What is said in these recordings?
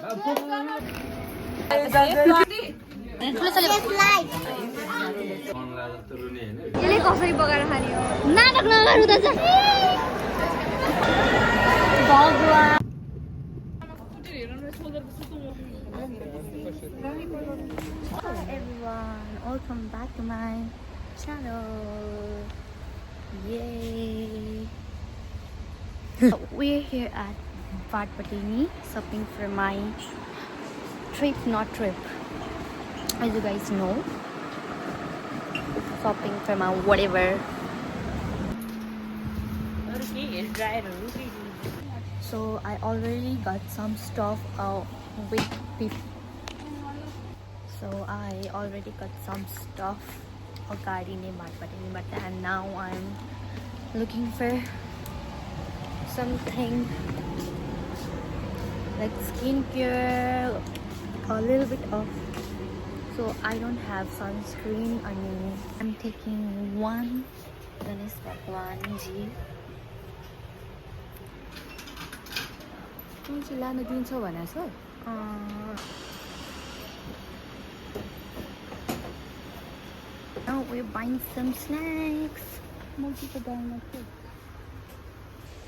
यसले कसरी बगाएर खाने हो नाटक नगर्नु त भगवान Hello everyone, welcome back to my channel. Yay! We're here at Vatpateni shopping for my trip, not trip. As you guys know, shopping for my whatever. So I already got some stuff with people. So I already got some stuff and now I'm looking for something like skincare, a little bit of. So I don't have sunscreen. I'm taking one Ganesh Bhagwan ji. Now we're buying some snacks.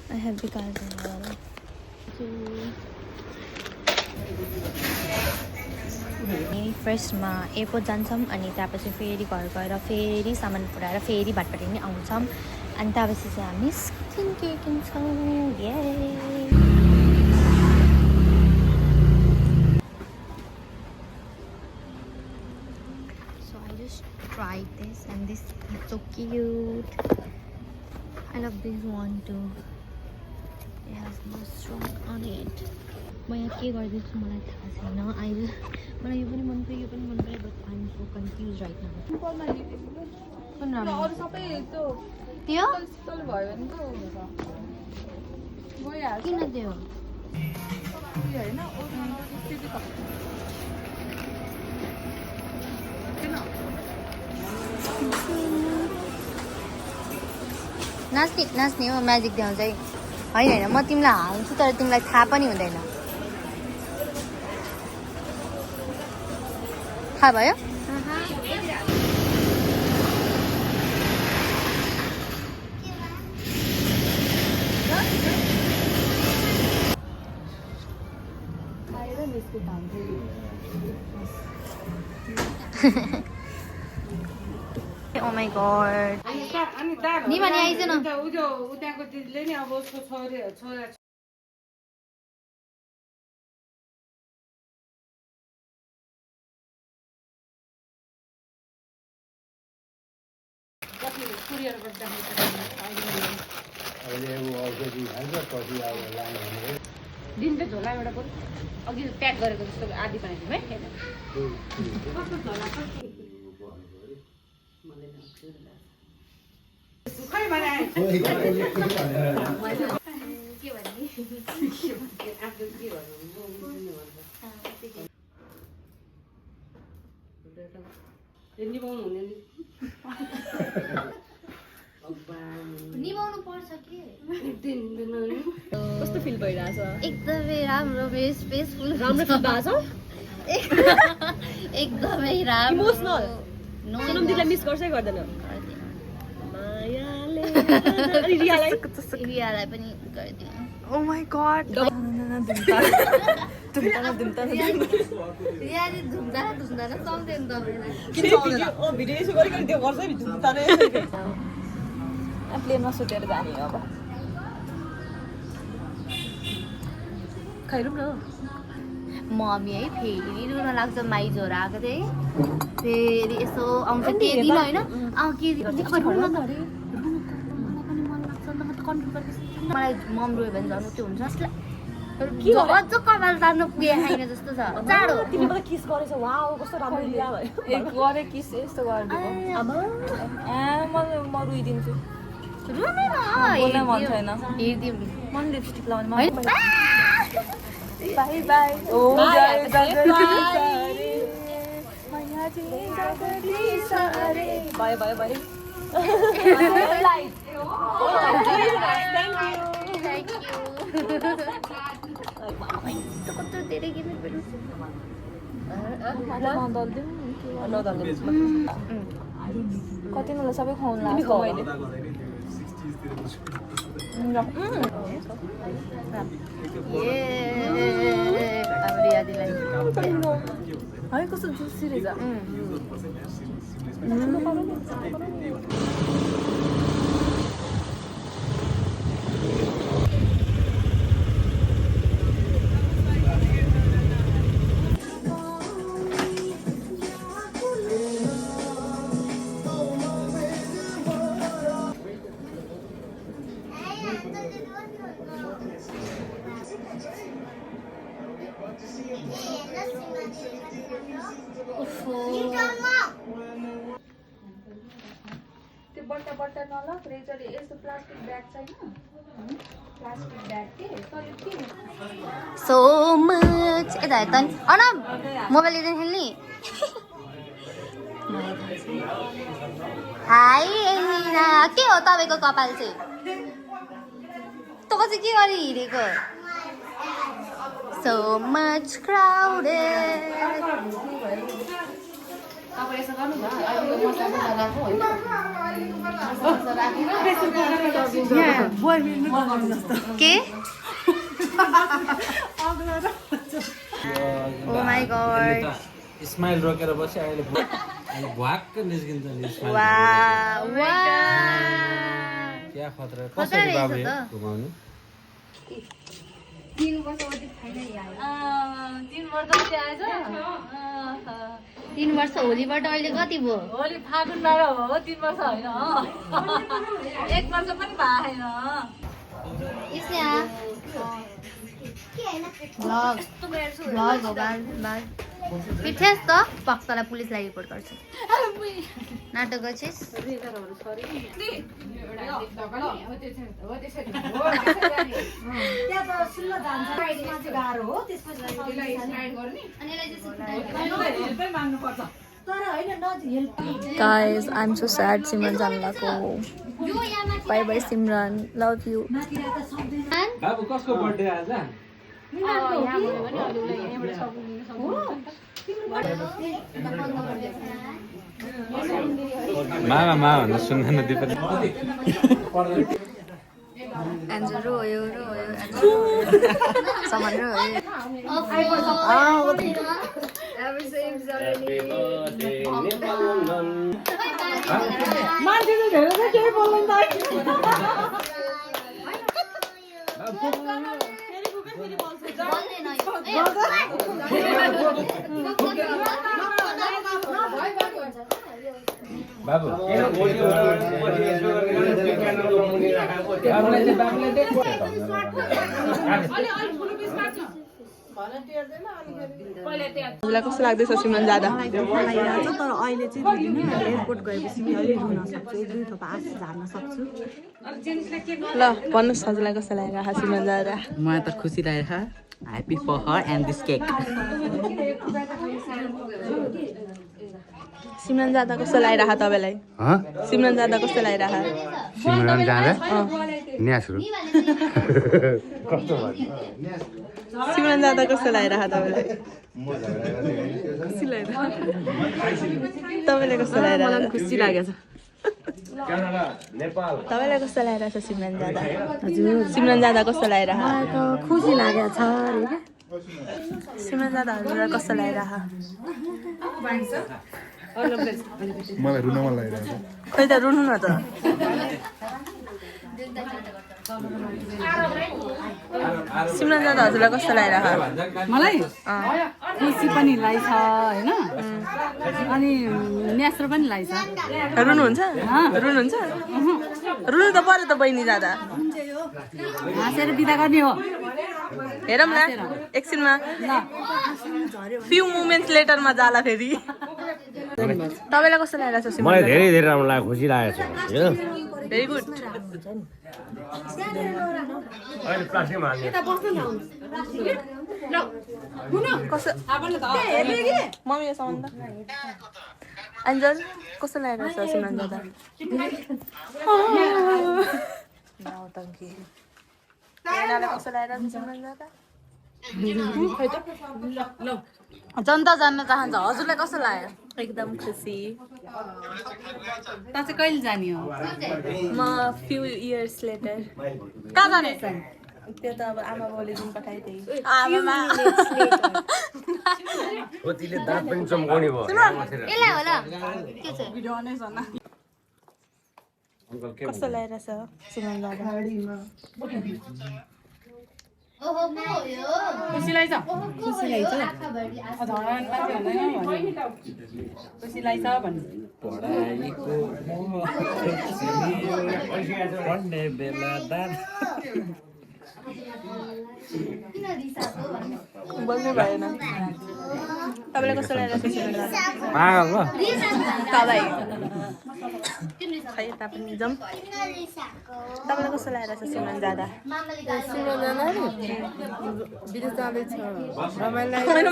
I have because as well. First ma airport जान्छौँ अनि त्यसपछि फेरि घर गएर फेरि सामान पुऱ्याएर फेरि भाटपाटेनी आउँछौँ अनि त्यसपछि चाहिँ हामी स्किन केयर किन्छौँ. Tried this and this is so cute. I love this one too. It has mushroom on it. म यहाँ के गर्दैछु मलाई थाहा छैन. मलाई यो पनि मन पर्यो यो पनि मन पर्यो but I'm so confused right now. कुन राम्रो अरु सबै त्यो शीतल भयो भने त हुन्छ. गइहाल्छ. किन त्यो? त्यो हैन अरु त्यति त. नाच्ने हो म्याजिक देखाउँछ है. होइन म तिमीलाई हाल्छु तर तिमीलाई थाहा पनि हुँदैन. थाहा भयो? Oh my god. नि भने आइज न. उताको दिदीले नि अब उसको छोरा कुरियर गर्दा दिन त झोला एउटा बरु अघि प्याक गरेको जस्तो आधी पानी है. खै बनाए के भन्ने आफ्नो के भन्नु निभाउनु हुने निभाउनु पर्छ के कस्तो फिल भइरहेछ. एकदमै राम्रो पेसफुल राम्रो फिल भएको छ. एकदमै राम्रो इमोसनल. सोनम दिदीलाई मिस गर्छै गर्दैन. रियालाई पनि गरिदिनु. Oh my god. रियाले धुम्दा सक्दैन तपाईलाई. किन सक्दैन? ओ भिडियो यसो गरि त्यो गर्छ नि धुम्दा नै. प्लेनमा सुतेर जाने अब. खाइरौँ न. मम्मी है फेरि रुन लाग्छ. माइजोर आएको थिएँ फेरि यसो आउँछ त्यो दिन होइन के मलाई मम रोयो भने झन् त्यो हुन्छ अझ कपाल तान्नु पुगे आइन जस्तो छ. चाँडो तिमीले किस गरेछ. वाउ कस्तो राम्रो लिया भयो. एक गरे किस यस्तो गरिदिएको आमा म रुइदिन्छु. रुनु न बोल्न मन छैन. हेर्दिउ मन लिपस्टिक लाउनु मन. Bye bye. ओ जय जगदीश माया तिमी जगदीश अरे. Bye bye bye. Light. Thank you. तेरे के मेरे पेलू कति नला सबै खुवाउनु लाग्छ मैले ये अबरी आदिलाई है कस्तो जुसी रहेछ त्यो बट्टा बट्टा नलग रेजरले यस्तो प्लास्टिक ब्याग छैन प्लास्टिक ब्याग के तले के so much यता हेर त नि अनम मोबाइल लिँदै खेल्ने हाई एलिना के हो तपाईँको कपाल चाहिँ तँ चाहिँ के गरी हिँडेको so much crowded अब यसो गर्नु भयो अहिलेको मसला लगाएको होइन के oh my god स्माइल रोकेर बस्यो अहिले भ्वाक्क निस्किन्छ नि स्माइल वाह वाह क्या खतरा कसरी बाबु यो घुमाउनु 3 वर्षपछि फाइनली आयो 3 वर्ष पछि आएछ 3 वर्ष होलीबाट अहिले कति भयो होली फागुनबाट हो 3 वर्ष होइन 1 वर्ष पनि भएन इसने भ्लग भ्लग हो बाल पिठेस त पक्कलाई पुलिसलाई रिपोर्ट गर्छु नाटक गर्छिस् Guys, I'm so sad Simran जान लाग्यो Bye bye Simran love you बाबु कसको बर्थडे आज मामा मामा भन्दा सुन्न न दिपा Angel रोयो सामान रोयो मान्छे धेरै त केही बोल्दैन बाबु मलाई कस्तो लाग्दैछ सिमरन जाँदा तर अहिले चाहिँ दिदिनँ एयरपोर्ट गएपछि अहिले रुन सक्छु 1-2 थोपा आँसु झार्न सक्छु ल भन्नुहोस् हजुरलाई कस्तो लागेको सिमरन जाँदा मलाई त खुसी लागेको happy for her and this cake Simran जाँदा कस्तो लागिरहेको तपाईँलाई सिमरन जाँदा कस्तो लागिरहेको सिमरन जाँदा न्यासहरू सिमरन जाँदा कस्तो लागिरहेको तपाईँलाई खुसी लागिरहेको तपाईँलाई कस्तो लागिरहेको खुसी लागेको तपाईँलाई कस्तो लागिरहेको छ सिमरन जाँदा हजुर सिमरन जाँदा कस्तो लागिरहेको खुसी लागेको छ अरे सिमरन जाँदा हजुरलाई कस्तो लागिरहेको मलाई रुन मन लागिरहेको खोइ त रुनु न त सिमरन जाँदा हजुरलाई कस्तो लागिरहेको मलाई खुसी पनि लाग्छ हैन अनि न्यास्रो पनि लाग्छ रुनुहुन्छ रुनुहुन्छ रुनु त पर्यो त बहिनी जाँदा हाँसेर बिदा गर्ने हो हेरौँ न एकछिनमा फ्यु मोमेन्ट्स लेटरमा जाला फेरि तपाईँलाई कस्तो लागिरहेको छ मलाई धेरै धेरै राम्रो लाग्यो खुसी लागेको छ होइन भेरी गुड अहिले प्लास्टिकमा हाल्ने कस्तो मम्मी सामान त अन्जल कस्तो लागिरहेको छ सिमरन जाँदा कस्तो लागिरहेको छ सिमरन जाँदा जनता जान्न चाहन्छ हजुरलाई कस्तो लाग्यो एकदम खुसी त चाहिँ कहिले जाने हो म फ्यु इयर्स लेटर कहाँ जाने त्यो त अब आमा बाउले जुन पठाइदिए कतिले दाँत पनि चम्काउने भयो यसलाई होला के चाहिँ कस्तो लागिरहेछ सुमन दादा खुसी लाग्छ खुसी लाग्छ खुसी लाग्छ भन्नु पढ्ने बेला बोल्नु भएन तपाईँलाई कस्तो लागिरहेछ सुमन दादा पागल हो तपाईँ खै यता पनि जाउँ तपाईँलाई कस्तो लागिरहेछ सुमन दादा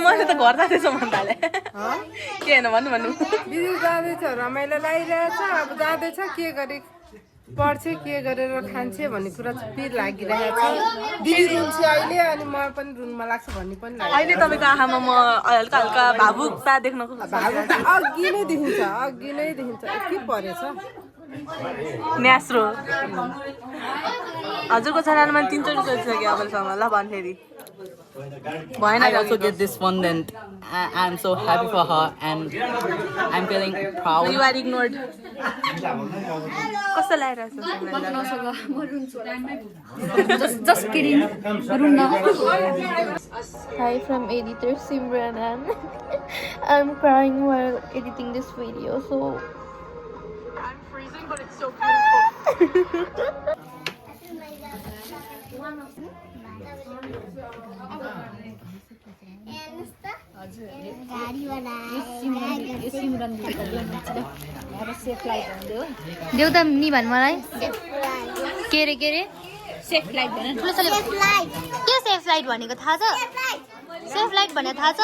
मैले त घर जाँदैछ भन्दाले के होइन भन्नु भन्नु विदेश जाँदैछ रमाइलो लागिरहेछ अब जाँदैछ के गरे पढ्छ के गरेर खान्छ भन्ने कुरा पिर लागिरहेको छ दिदी रुन्छ अहिले अनि म पनि रुनमा लाग्छ भन्ने पनि लाग्छ अहिले तपाईँको आँखामा म हल्का हल्का भावुकता देख्न अघि नै देखिन्छ के परेछ न्यास्रो हजुरको च्यानलमा 3 चोटि सोधिसक्यो अबसम्म ल भन्खेरि भएन I also get this fondant. I'm so happy for her and I'm feeling proud. You are ignored. कस्तो लागिरहेछ Just kidding. Hi from editor Simran and I'm crying while editing this video, so I'm freezing but it's so beautiful. देऊ त नि भन् मलाई के रे safe light भने ठुलो के सेफ लाइट भनेको थाहा छ सेफ लाइट भने थाहा छ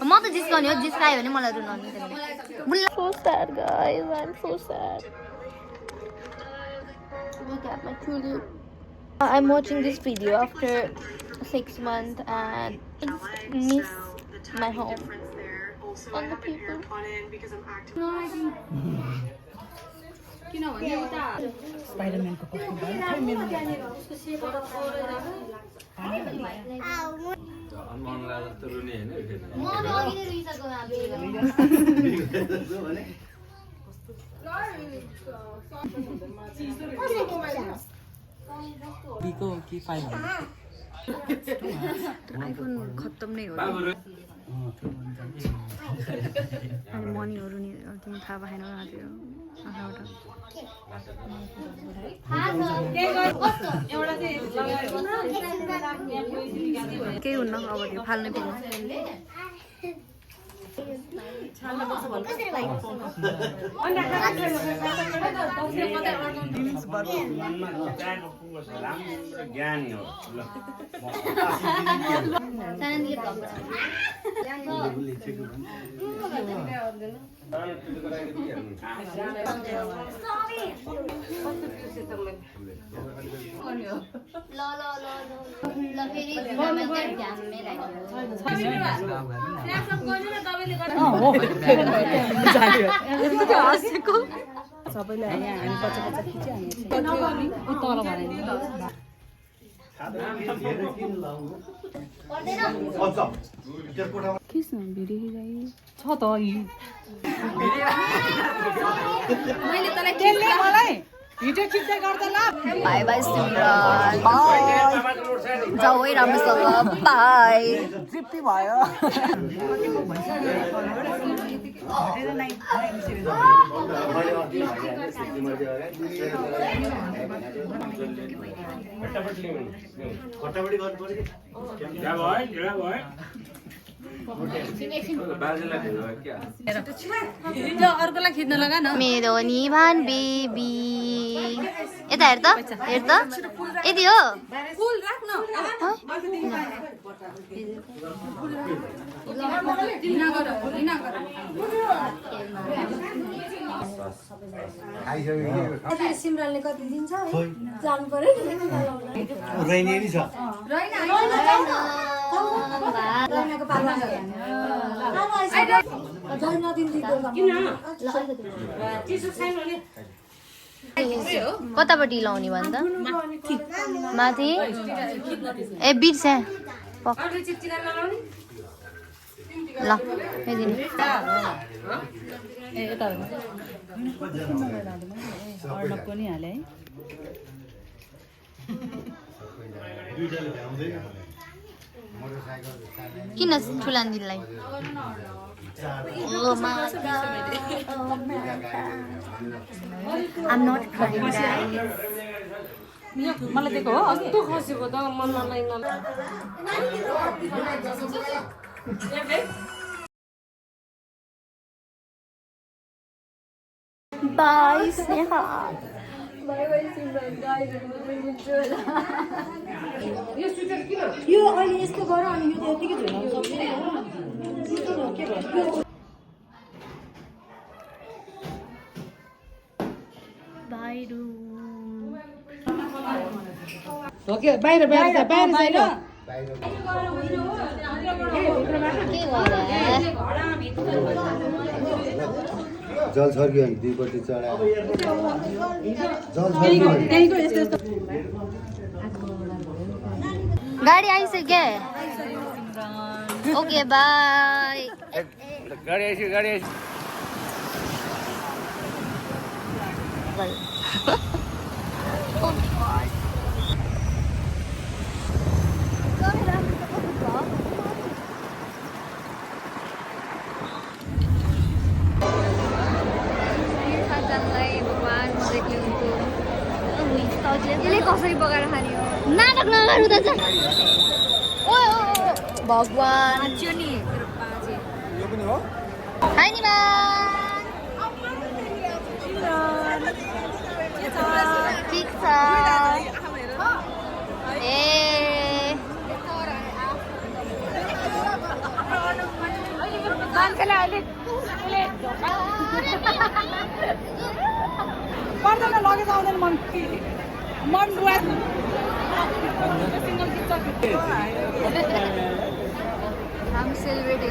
म त जिस्काउने हो जिस्कायो भने मलाई रुन आउने so sad guys I'm so sad look at my tulip I'm watching this video after 6 months and I just miss my home and the people स्पाइडरम्यानको कस्तो भयो आइफोन खत्तम नै हो अनि मनीहरू नि तिमी थाहा भएन हजुर केही हुन्न अब त्यो फाल्नै पर्छ ज्ञानी हो सबैले हामी पछि खिचिहाल्ने तल खिच्न भिडियो छ त भिडियो खिच्दै गर्दा ल बाई बाई सिमरन जाऊ है राम्रोसँग बाई ट्रिपी भयो खट्टापट्टि गर्नु पर्यो बाजेलाई दिनुभयो क्या अर्कोलाई खिच्न लगा न मेरो निभान बेबी यता हेर त यति हो फुल राख्न सिमरनले कति दिन्छ जानु पर्यो रैनी छ रैनाको पाला कतापट्टि लाउने भन्दा माथि ए बिर्स्या ल हेरिदिनु ए यता अर्णव पनि हाले है किन ठुला दिदीलाई I'm not crying, guys. मलाई दिएको हो कस्तो खसेको त मन नलाइ Bye, Sneha. यो अहिले यस्तो गर अनि यो त्यतिकै झुलाउनु सक्दैन Bye, room. हो के बाहिर बाहिर जा बाहिर छैन जल छर्क्यो भने दुईपट्टि चढायो जल छर्क्यो गाडी आइसक्यो ओके बाई गाडी आइसक्यो कसरी पकाएर खाने हो नाटक नगर्नु त ओ भगवान हाय निमान ठिक छ ए मान्छेलाई अहिले पर्दैन लगेर आउँदैन मन डुवा हम सेलिब्रेट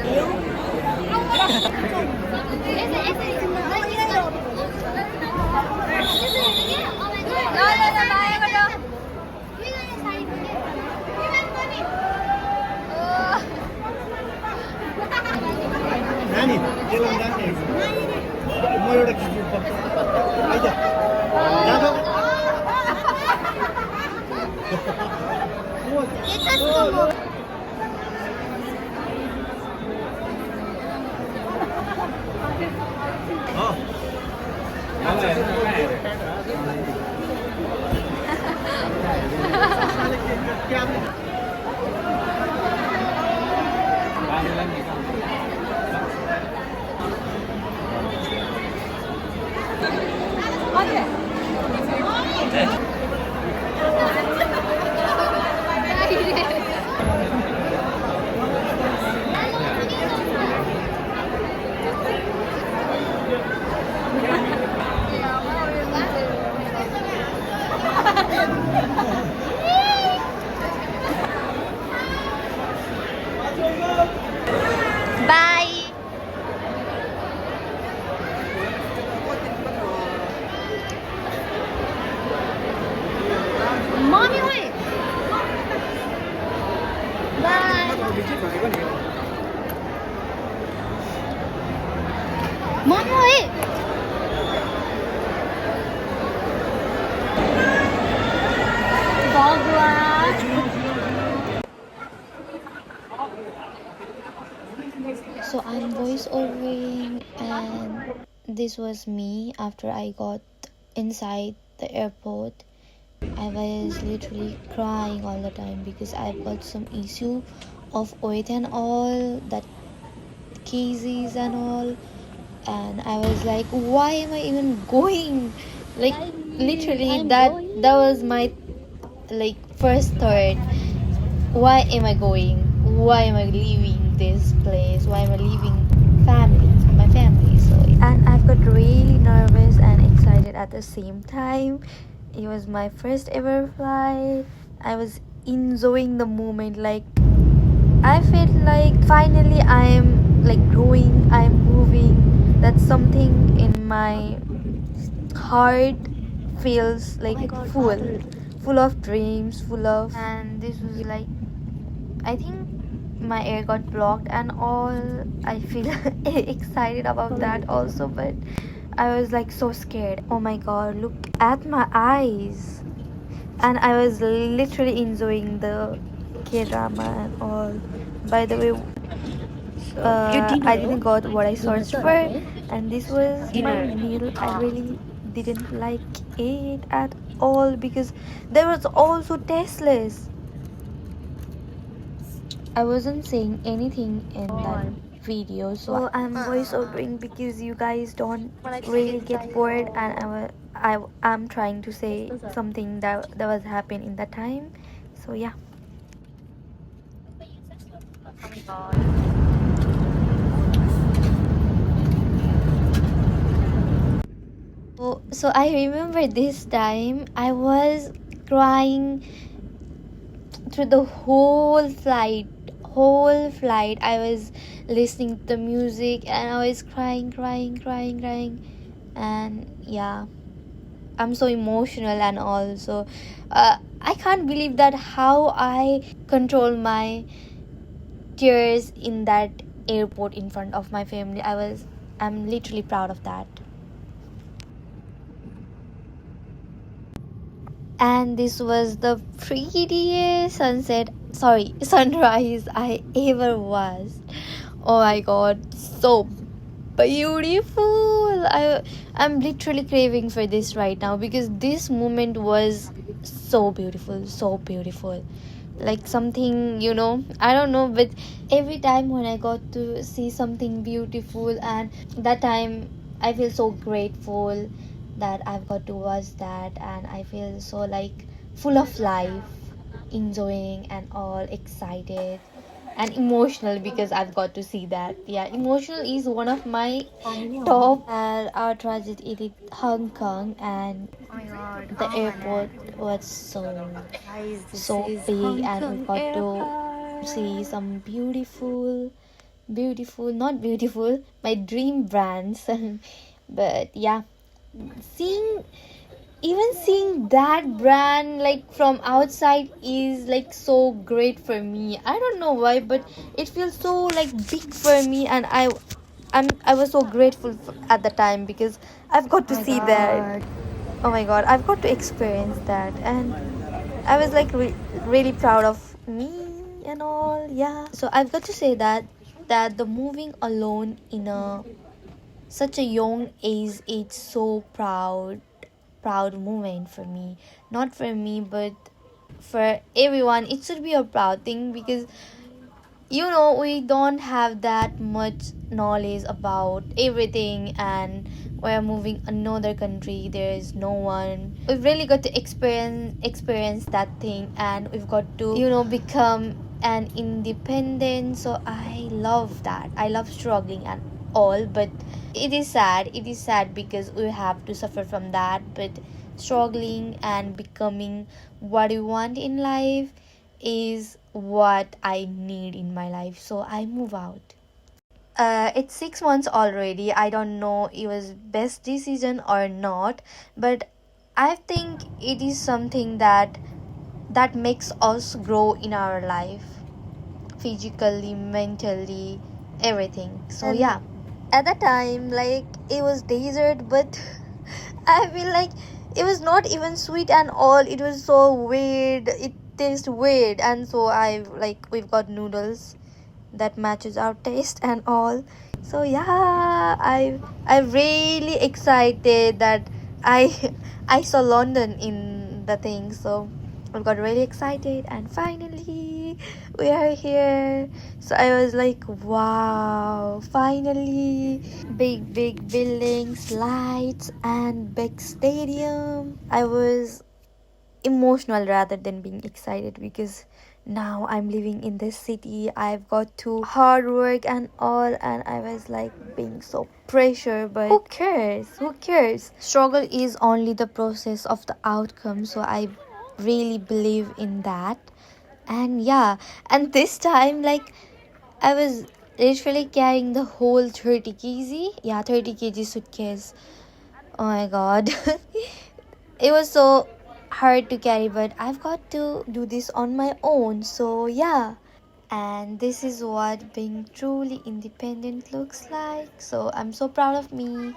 नानी त्यसलाई जाने म एउटा खिच्नु पर्छ आइज Bye. Mommy, wait. Bye. Mommy, wait. So I'm voice overing And this was me after I got inside the airport. I was literally crying all the time because I've got some issue of weight and all that, cases and all, and I was like, why am I even going? Like literally that was my like first thought. Why am I going? Why am I leaving this place? Why am I leaving my family? So, and I've got really nervous and excited at the same time. It was my first ever flight. I was enjoying the moment. Like I felt like finally I am like growing, I am moving. That's something in my heart feels like full of dreams, full of. And this was like, I think my air got blocked and all. I feel excited about that also, but I was like so scared. Oh my god, look at my eyes. And I was literally enjoying the K-drama and all. By the way, I didn't got what I searched for, and this was my meal. I really didn't like it at all because there was also tasteless. I wasn't saying anything in that video, so I'm voice overing because you guys don't really get bored, and I'm trying to say something that was happening in that time. So yeah. So I remember this time I was crying through the whole flight. I was listening to the music and I was crying, and yeah, I'm so emotional. And also I can't believe that how I control my tears in that airport in front of my family. I'm literally proud of that. And this was the prettiest sunrise I ever was. Oh my god, so beautiful. I'm literally craving for this right now because this moment was so beautiful. Like something, I don't know, but every time when I got to see something beautiful, and that time I feel so grateful that I've got to watch that, and I feel so like full of life, enjoying and all, excited and emotional because I've got to see that. Yeah, emotional is one of my top. And our transit in Hong Kong, and the airport was so big, and we got to see some beautiful, not beautiful, my dream brands. But yeah, seeing that brand like from outside is like so great for me. I don't know why, but it feels so like big for me, and I was so grateful at the time because I've got to see that. Oh my god, I've got to experience that, and I was like really proud of me and all. Yeah, so I've got to say that the moving alone in such a young age, it's so proud moment for me. Not for me, but for everyone. It should be a proud thing because we don't have that much knowledge about everything, and we're moving another country. There is no one. We've really got to experience that thing, and we've got to become an independent. So I love that. I love struggling and all, but it is sad because we have to suffer from that. But struggling and becoming what we want in life is what I need in my life. So I move out. It's 6 months already. I don't know it was best decision or not, but I think it is something that makes us grow in our life, physically, mentally, everything. So yeah, at the time, like, it was dessert, but I feel like it was not even sweet and all. It was so weird. It tastes weird. And so we've got noodles, that matches our taste and all. So yeah, I'm really excited that I saw London in the thing, so I got really excited, and finally we are here. So I was like, wow, finally. Big buildings, lights, and big stadium. I was emotional rather than being excited, because now I'm living in this city. I've got to hard work and all, and I was like being so pressure, but who cares? Struggle is only the process of the outcome, so I really believe in that. And yeah, and this time, like, I was literally carrying the whole 30 kg suitcase. Oh my god. It was so hard to carry, but I've got to do this on my own. So yeah, and this is what being truly independent looks like. So I'm so proud of me.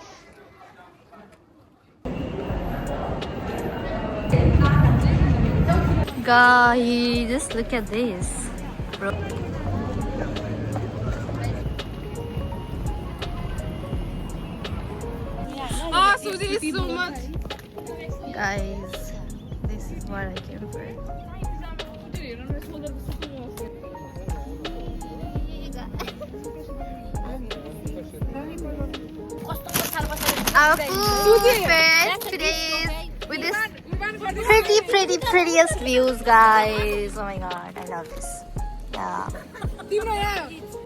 Guys, just look at this, bro. Ah, Suzy is so much. Guys, this is what I came for. Our food fest today is with this prettiest views, guys. Oh my god, I love this. Yeah.